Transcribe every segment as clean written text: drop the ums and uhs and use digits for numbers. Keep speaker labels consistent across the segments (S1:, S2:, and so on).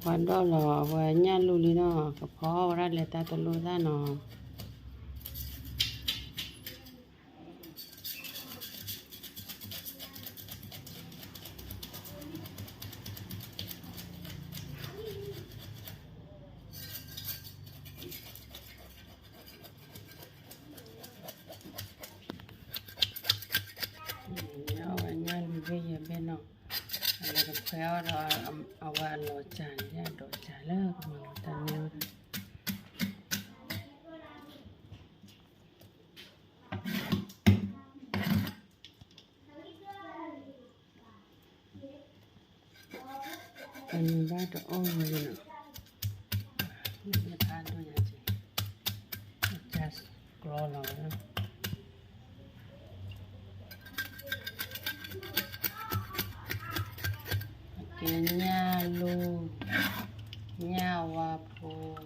S1: Quando lo guagna l'ulino, che povera le tata l'udano. Vaya beno allora poi ora avallo già do già la come tanne and that all you just scroll on Nyalu nyawa po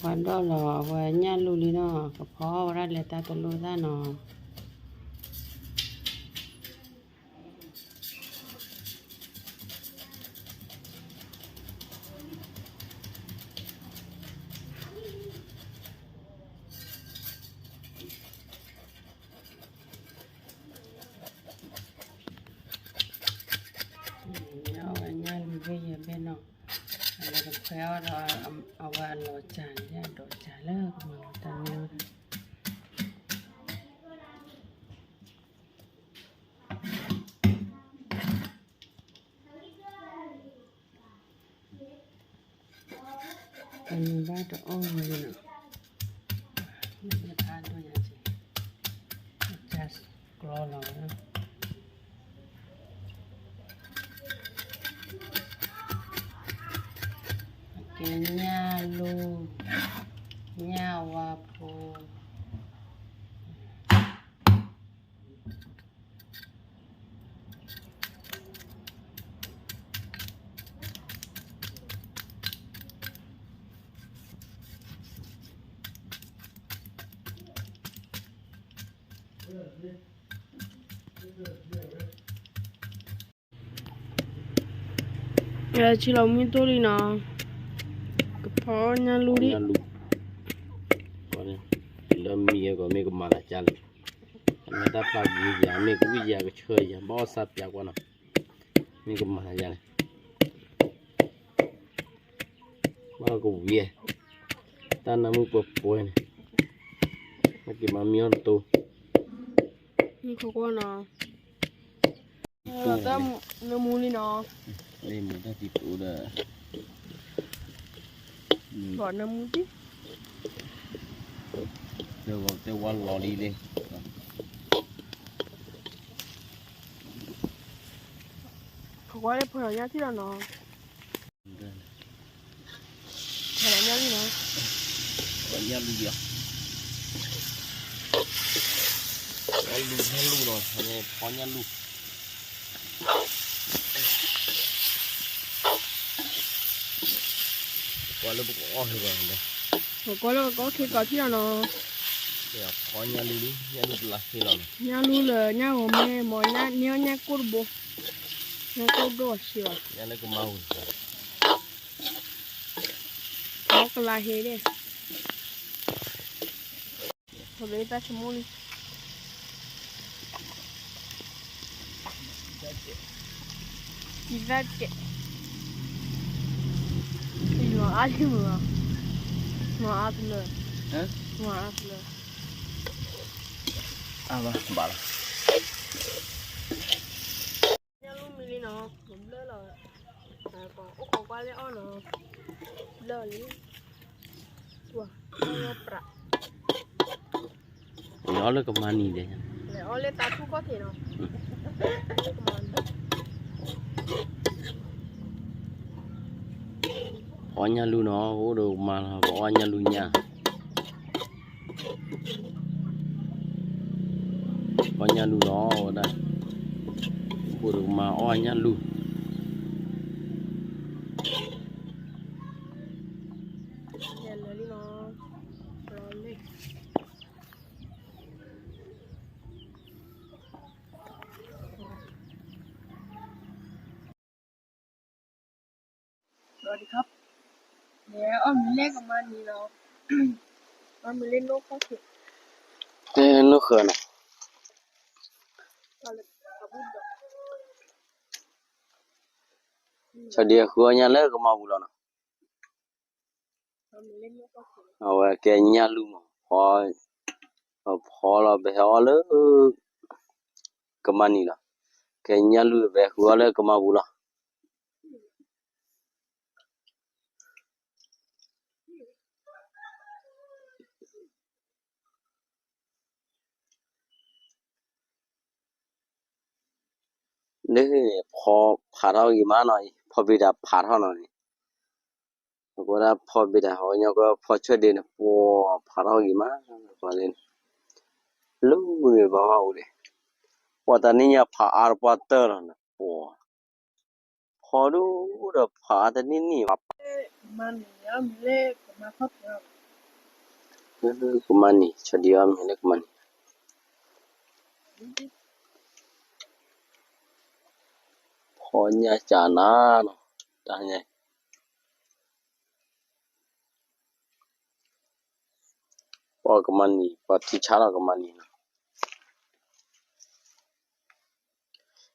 S1: Quando lo guagna l'ulino, che povera le tata l'udano. Vaya beno allora poi ora avallo già do già la come tanne and that all you just scroll on Nyalu nyawa po ci l'ho mitolino Pogna luri.
S2: Lo mie ko me ko mala chal. Me ta pa gi ya me ko ya ko chhe ya bo sa pya ko na. Me ko mala ya. Ba ko vie. Ta na mu po po ne. Ma ki ma mion to.
S1: Ni ko ko na. Ta na mu ni na.
S2: Ai mu ta ti tu da.
S1: Gọi nó muốn chứ
S2: Tôi quan lò đi lên
S1: không có đẹp hơn nhá chứ là nó hay là nhá đi nó
S2: còn nhá đi được nhá rồi có nhá lu qua lớp có rồi
S1: rồi có khi có chứ là nó
S2: có nhá lu đi nhá lu là khi nào
S1: nhá lu là nhá hồ mê mồi nhá curbo nhá curbo xíu
S2: nhá nó cũng mau
S1: có cái lá hết đấy rồi lấy ta chấm mồi Kivete. Uma água. Uma água.
S2: Hã?
S1: Uma água.
S2: Vai, bala.
S1: Nhà luôn mì nó, cũng lỡ rồi. Còn ốc có qua lẽ nó lỡ lý. Wow, nó bạ.
S2: Nó là cái mani đấy.
S1: Lẽ ó lên ta thu có thể nó.
S2: Onya lu no ho do ma ko onya lu nya onya lu no da bu do ma onya lu
S1: ya lali no lali สวัสดีครับเดี๋ยวอ้อมเล่นกับมันนี่เนาะ อ้อมเล่นนกเขาสิ
S2: te no khana
S1: ก็เลยกระบุดดอก
S2: chadia khu nya le ko ma bu lo na
S1: อ้อมเล่นนกเขาสิ
S2: awa ke nya lu mo pho la be ho le kamani la ke nya lu be khu le ko ma bu la le pho pha ra gi ma na pho bi da pha tho na ni ko da pho bi da ho nya ko pho chwe de na po pha ra gi ma ko le lu ni ba ma u de po ta ni nya pha ar pa ta na po pho du da pha ta ni ni ma
S1: มันอ้อมเล่นกับมาครับเนาะ
S2: kumani chadia me le kumani pho nya cha na no ta nya po kumani pa thi cha la kumani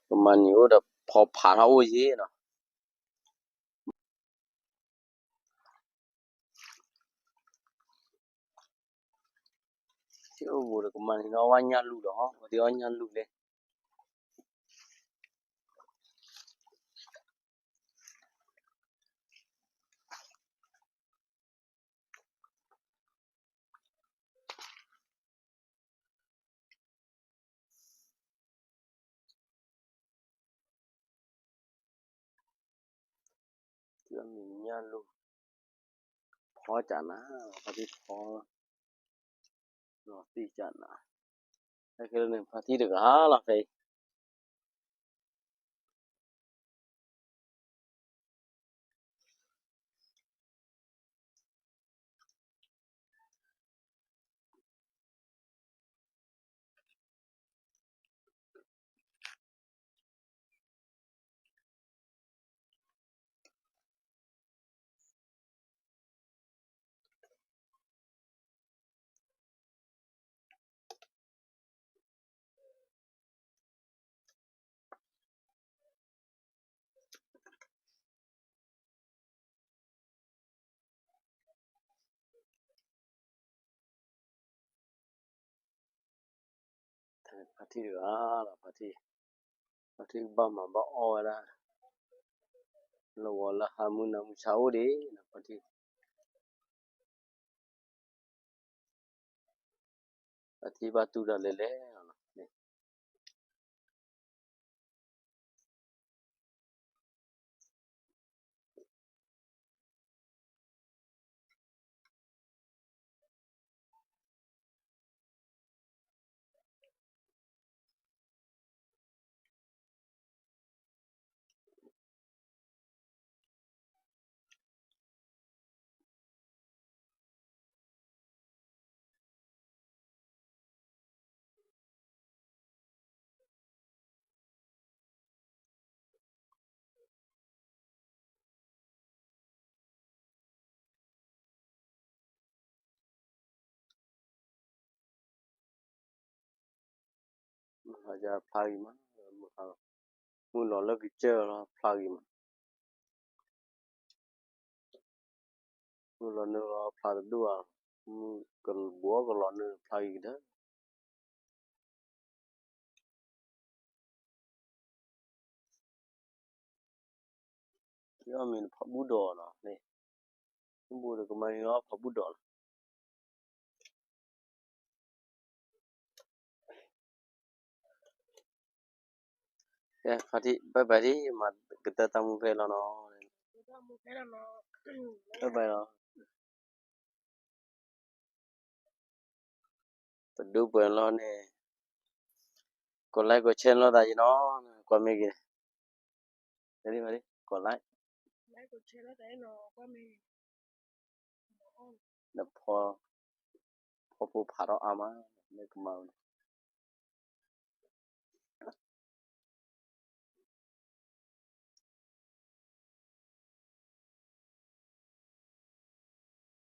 S2: kumani o da pho pha ra o ye na Chứ bù được mà thì nó oanh nha lù đó, thì oanh nha lù lên. Chứ mình nha lù. Khó chả ná, phải đi khó. Nó tí chả ná. Cái này phải thi được hả là phải. Phải thi được hả là phải thi. Phải thi ba mà ba o ra. Lô là 26 đi, là phải thi. Phải thi ba tu ra lê lê. Bây giờ plug mà. Muốn nó là cái chơi là plug mà. Muốn nó là plug đua. Cần búa còn nó plug đó. Chứ mình phải bút đồ nó này. Không bút được mà nó phải bút đồ. ke khati bye bye di ma kita tamu pe lo no
S1: ดูตามมือแค่นั้นเนาะ
S2: bye bye lo du buen lo ne ko like ko chen lo da ji no ko me ki Ready mari ko like
S1: ไลค์กดแชร์แล้วแต่เนาะก็มี
S2: na pho pho pu pha ro ama ne ko ma